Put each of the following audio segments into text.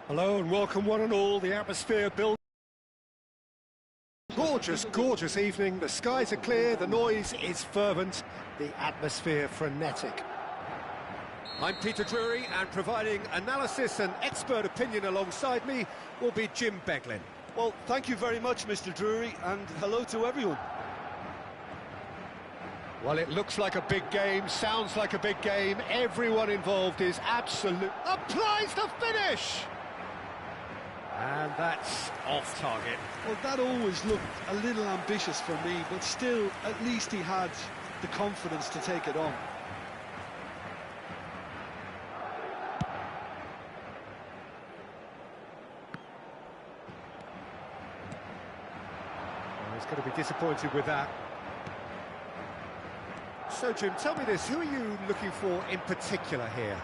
Hello and welcome one and all. The atmosphere builds. Gorgeous, gorgeous evening. The skies are clear, the noise is fervent, the atmosphere frenetic. I'm Peter Drury, and providing analysis and expert opinion alongside me will be Jim Beglin. Well, thank you very much, Mr. Drury, and hello to everyone. Well, it looks like a big game, sounds like a big game. Everyone involved is absolute. Applies the finish! And that's off target. Well, that always looked a little ambitious for me, but still, at least he had the confidence to take it on. Well, he's going to be disappointed with that. So, Jim, tell me this, who are you looking for in particular here?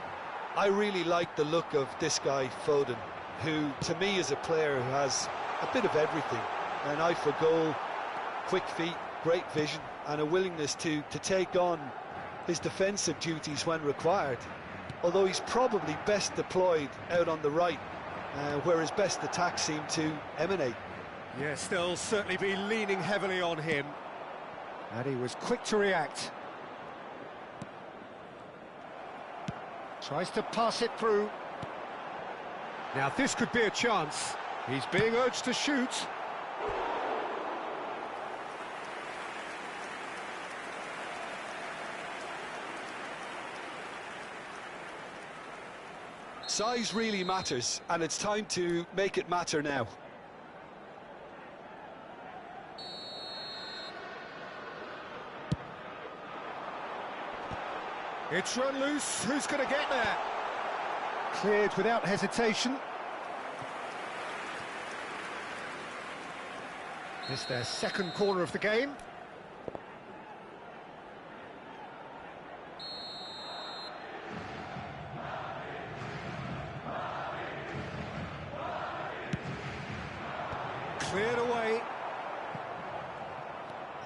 I really like the look of this guy, Foden, who, to me, is a player who has a bit of everything. An eye for goal, quick feet, great vision, and a willingness to take on his defensive duties when required. Although he's probably best deployed out on the right, where his best attacks seem to emanate. Yes, they'll certainly be leaning heavily on him. And he was quick to react. Tries to pass it through. Now this could be a chance. He's being urged to shoot. Size really matters, and it's time to make it matter now. It's run loose. Who's going to get there? Cleared without hesitation. It's their second corner of the game. Cleared away.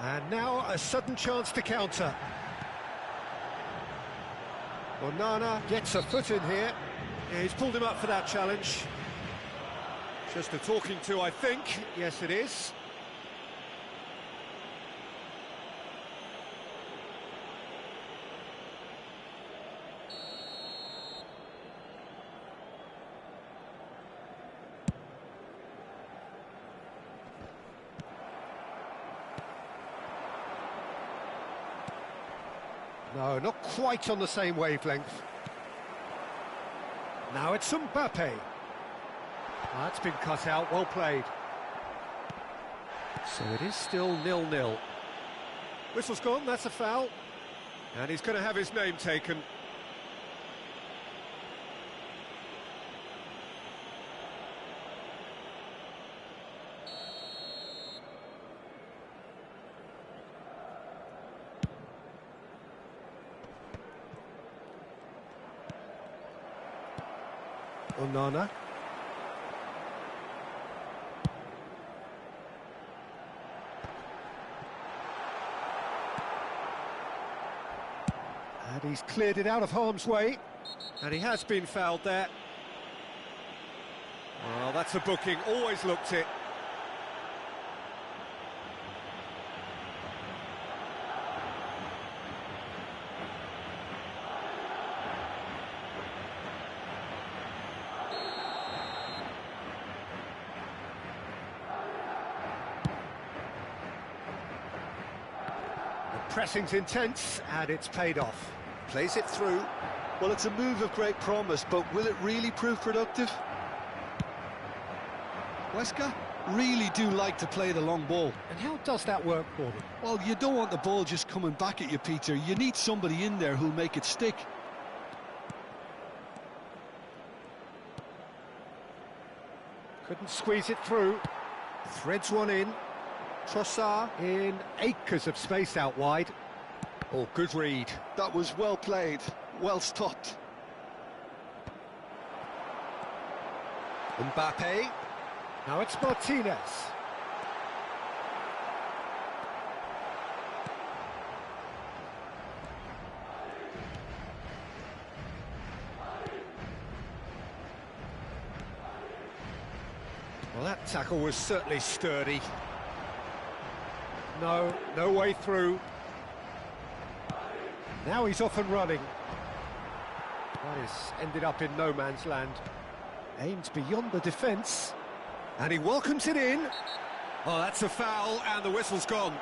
And now a sudden chance to counter. Onana gets a foot in here. Yeah, he's pulled him up for that challenge. Just a talking to, I think. Yes, it is. No, not quite on the same wavelength. Now it's Mbappe. That's been cut out, well played. So it is still 0-0. Whistle's gone, that's a foul. And he's going to have his name taken. Onana. And he's cleared it out of harm's way. And he has been fouled there. Well, that's a booking, always looked it. Pressing's intense, and it's paid off. Plays it through. Well, it's a move of great promise, but will it really prove productive? Huesca really do like to play the long ball. And how does that work for them? Well, you don't want the ball just coming back at you, Peter. You need somebody in there who'll make it stick. Couldn't squeeze it through. Threads one in. Trossard in acres of space out wide. Oh, good read. That was well played, well stopped. Mbappe. Now it's Martinez. Well, that tackle was certainly sturdy. No way through. Now he's off and running. That has ended up in no man's land. Aimed beyond the defence. And he welcomes it in. Oh, that's a foul, and the whistle's gone.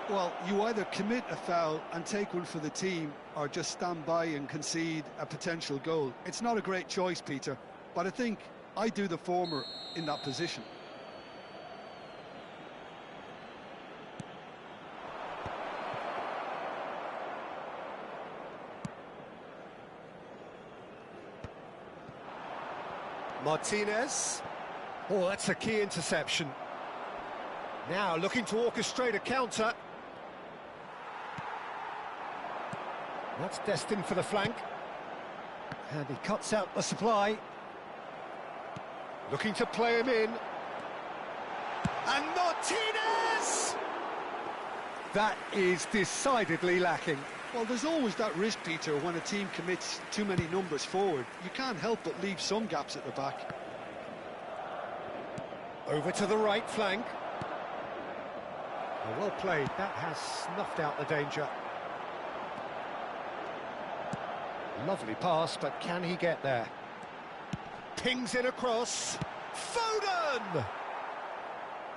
Well, you either commit a foul and take one for the team, or just stand by and concede a potential goal. It's not a great choice, Peter, but I think I do the former in that position. Martinez. Oh, that's a key interception. Now looking to orchestrate a counter. That's destined for the flank. And he cuts out the supply. Looking to play him in. And Martinez! That is decidedly lacking. Well, there's always that risk, Peter, when a team commits too many numbers forward. You can't help but leave some gaps at the back. Over to the right flank. Oh, well played. That has snuffed out the danger. Lovely pass, but can he get there? Pings it across. Foden!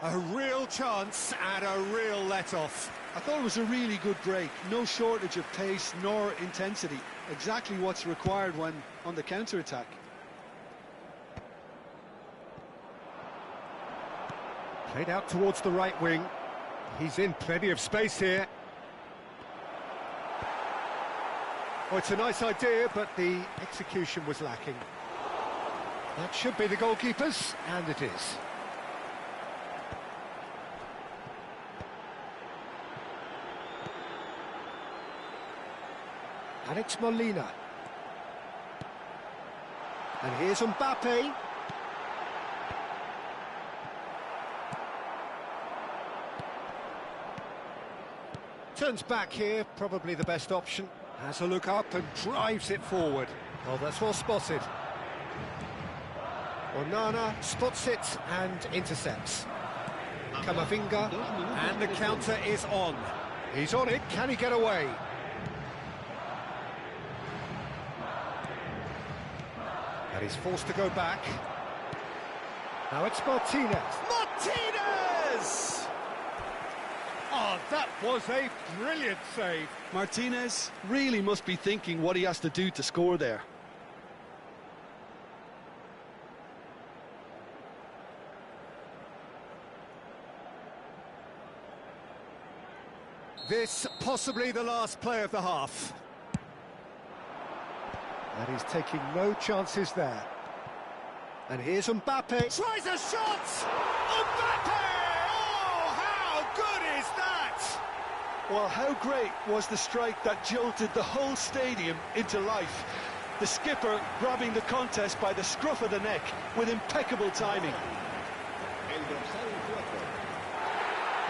A real chance and a real let-off. I thought it was a really good break. No shortage of pace nor intensity. Exactly what's required when on the counter-attack. Played out towards the right wing. He's in plenty of space here. Oh, it's a nice idea, but the execution was lacking. That should be the goalkeeper's, and it is. Alex Molina. And here's Mbappe. Turns back here, probably the best option. Has a look up and drives it forward. Oh, that's well spotted. Onana spots it and intercepts. Camavinga, and the counter is on. He's on it, can he get away? And he's forced to go back. Now it's Martinez. Martinez! Oh, that was a brilliant save. Martinez really must be thinking what he has to do to score there. This possibly the last play of the half. And he's taking no chances there. And here's Mbappe. Tries a shot! Mbappe! Oh, how good is that? Well, how great was the strike that jolted the whole stadium into life? The skipper grabbing the contest by the scruff of the neck with impeccable timing.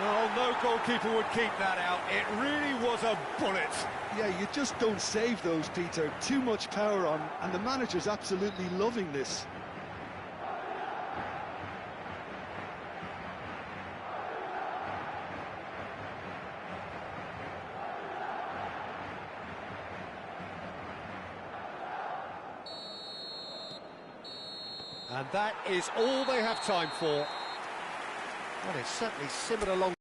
Well, no goalkeeper would keep that out. It really was a bullet. Yeah, you just don't save those, Peter. Too much power on, and the manager's absolutely loving this. And that is all they have time for. Well, it's certainly simmered along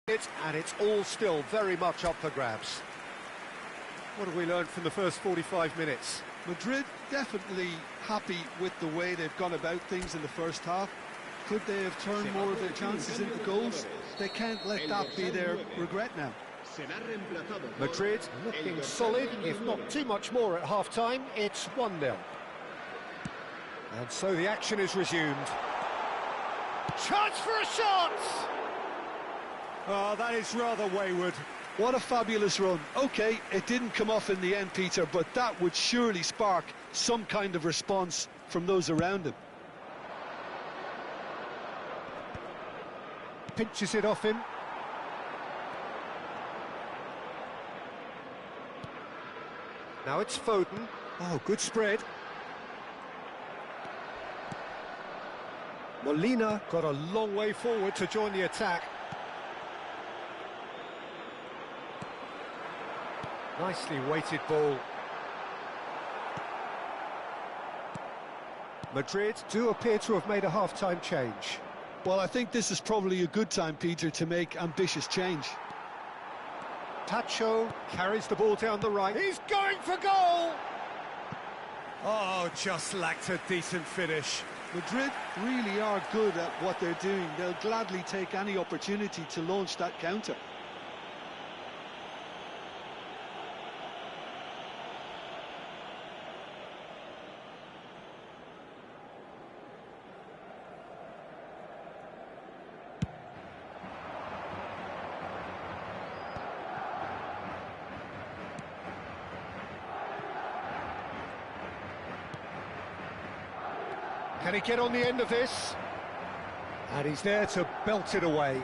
it, and it's all still very much up for grabs. What have we learned from the first 45 minutes? Madrid definitely happy with the way they've gone about things in the first half. Could they have turned more of their chances into goals? They can't let that be their regret now. Madrid looking solid, if not too much more at half-time. It's 1-0. And so the action is resumed. Chance for a shot! Oh, that is rather wayward. What a fabulous run. OK, it didn't come off in the end, Peter, but that would surely spark some kind of response from those around him. Pinches it off him. Now it's Foden. Oh, good spread. Molina got a long way forward to join the attack. Nicely weighted ball. Madrid do appear to have made a half-time change. Well, I think this is probably a good time, Peter, to make ambitious change. Tacho carries the ball down the right. He's going for goal! Oh, just lacked a decent finish. Madrid really are good at what they're doing. They'll gladly take any opportunity to launch that counter. Can he get on the end of this? And he's there to belt it away.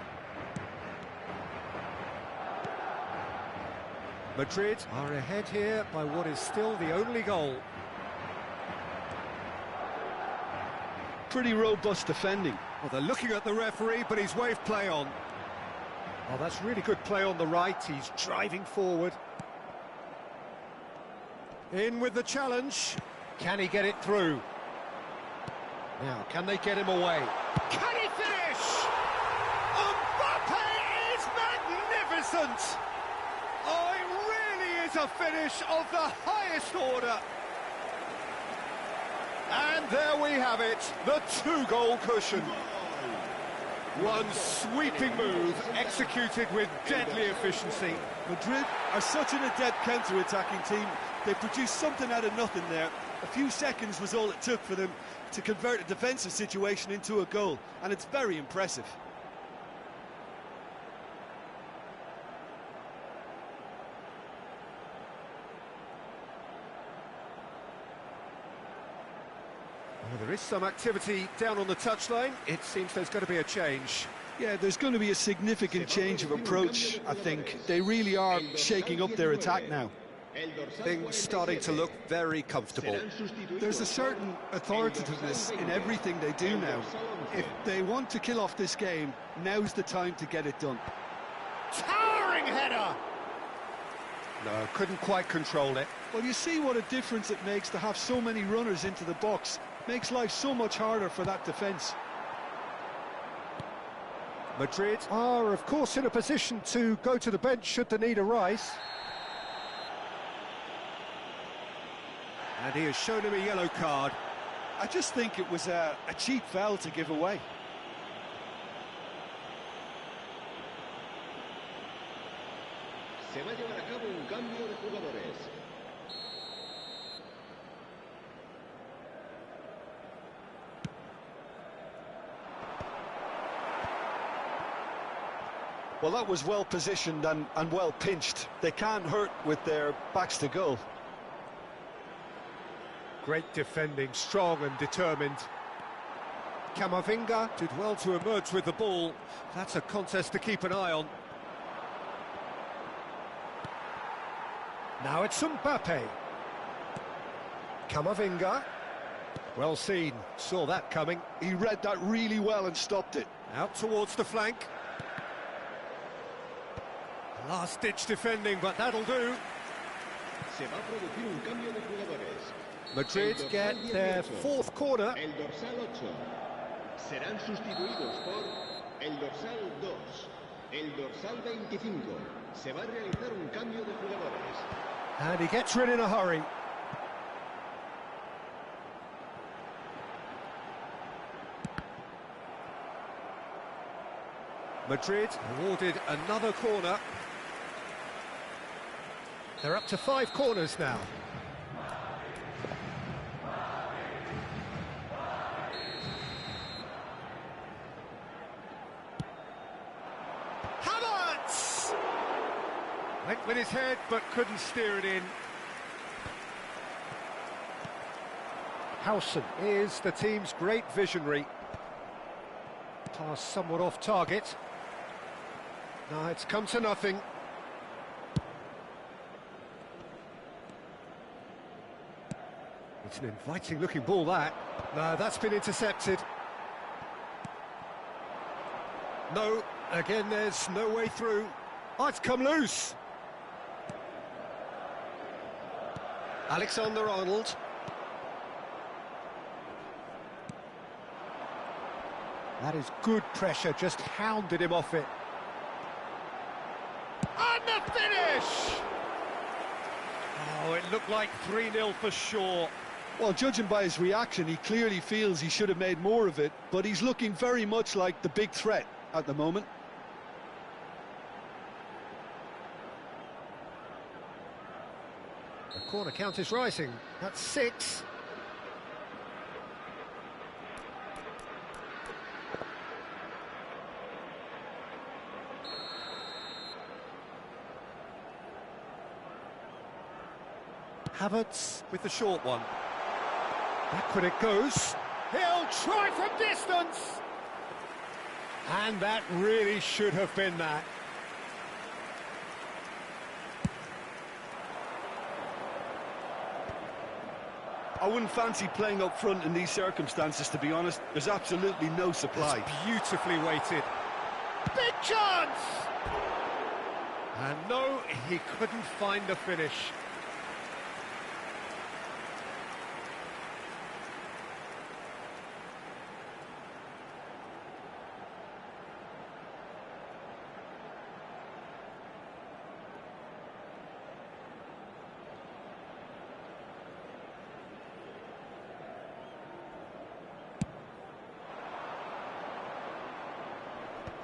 Madrid are ahead here by what is still the only goal. Pretty robust defending. Well, they're looking at the referee, but he's waved play on. Oh, that's really good play on the right. He's driving forward. In with the challenge. Can he get it through? Now, can they get him away? Can he finish? Mbappe is magnificent! Oh, it really is a finish of the highest order. And there we have it, the two-goal cushion. One sweeping move, executed with deadly efficiency. Madrid are such an adept counter-attacking team. They produced something out of nothing there. A few seconds was all it took for them to convert a defensive situation into a goal, and it's very impressive. Well, there is some activity down on the touchline. It seems there's going to be a change. Yeah, there's going to be a significant change of approach, I think. They really are shaking up their attack now. Things starting to look very comfortable. There's a certain authoritativeness in everything they do now. If they want to kill off this game, now's the time to get it done. Towering header! No, couldn't quite control it. Well, you see what a difference it makes to have so many runners into the box. Makes life so much harder for that defence. Madrid are, of course, in a position to go to the bench should the need arise. And he has shown him a yellow card. I just think it was a cheap foul to give away. Se va a llevar a cabo un cambio de jugadores. Well, that was well positioned and well pinched. They can't hurt with their backs to goal. Great defending, strong and determined. Camavinga did well to emerge with the ball. That's a contest to keep an eye on. Now it's Mbappe. Camavinga. Well seen, saw that coming. He read that really well and stopped it. Out towards the flank. Last-ditch defending, but that'll do. Se va a producir un cambio de jugadores. Madrid get their fourth corner. El dorsal 8. Serán sustituidos por el dorsal 2. El dorsal 25. Se va a realizar un cambio de jugadores. And he gets rid in a hurry. Madrid awarded another corner. They're up to 5 corners now. Havertz! Went with his head, but couldn't steer it in. Howson is the team's great visionary. Pass somewhat off target. No, it's come to nothing. It's an inviting looking ball, that. No, that's been intercepted. No, again, there's no way through. Oh, it's come loose. Alexander-Arnold. That is good pressure, just hounded him off it. And the finish! Oh, it looked like 3-0 for sure. Well, judging by his reaction, he clearly feels he should have made more of it, but he's looking very much like the big threat at the moment. The corner count is rising. That's 6. Havertz with the short one. Backward it goes. He'll try from distance. And that really should have been that. I wouldn't fancy playing up front in these circumstances, to be honest. There's absolutely no supply. It's beautifully weighted. Big chance! And no, he couldn't find the finish.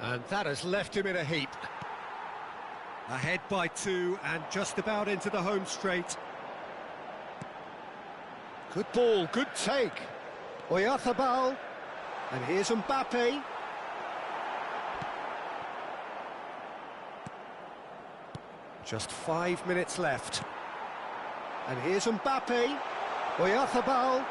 And that has left him in a heap. Ahead by 2 and just about into the home straight. Good ball, good take. Oyarzabal. And here's Mbappe. Just 5 minutes left. And here's Mbappe. Oyarzabal.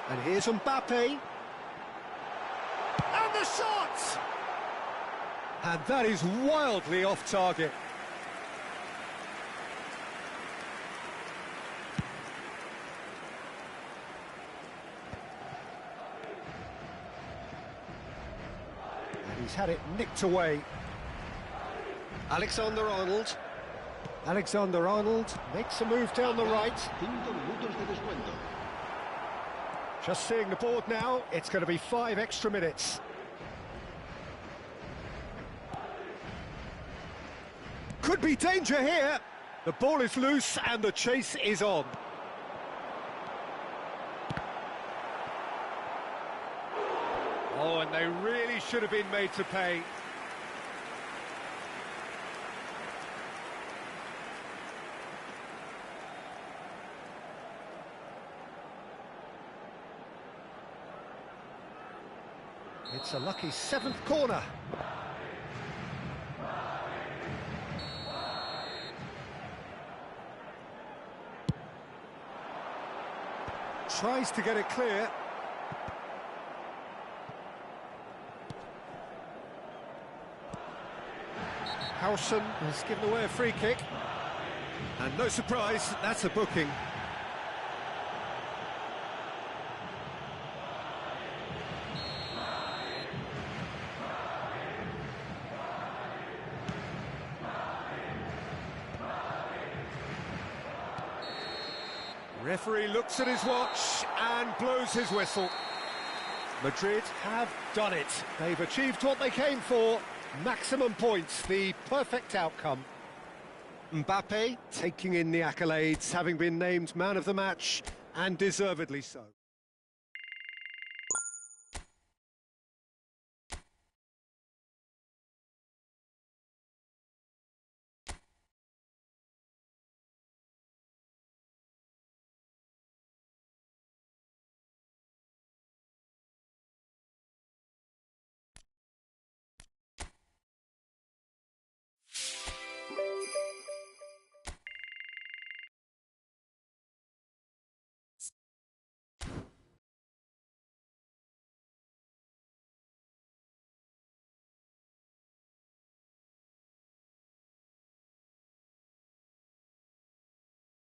And here's Mbappe. And the shot! And that is wildly off target. And he's had it nicked away. Alexander-Arnold. Alexander-Arnold makes a move down the right. 5 minutos de descuento. Just seeing the board now, it's going to be 5 extra minutes. Could be danger here. The ball is loose and the chase is on. Oh, and they really should have been made to pay. It's a lucky 7th corner. Tries to get it clear. Howson has given away a free kick. And no surprise, that's a booking. Referee looks at his watch and blows his whistle. Madrid have done it. They've achieved what they came for. Maximum points, the perfect outcome. Mbappe taking in the accolades, having been named man of the match, and deservedly so.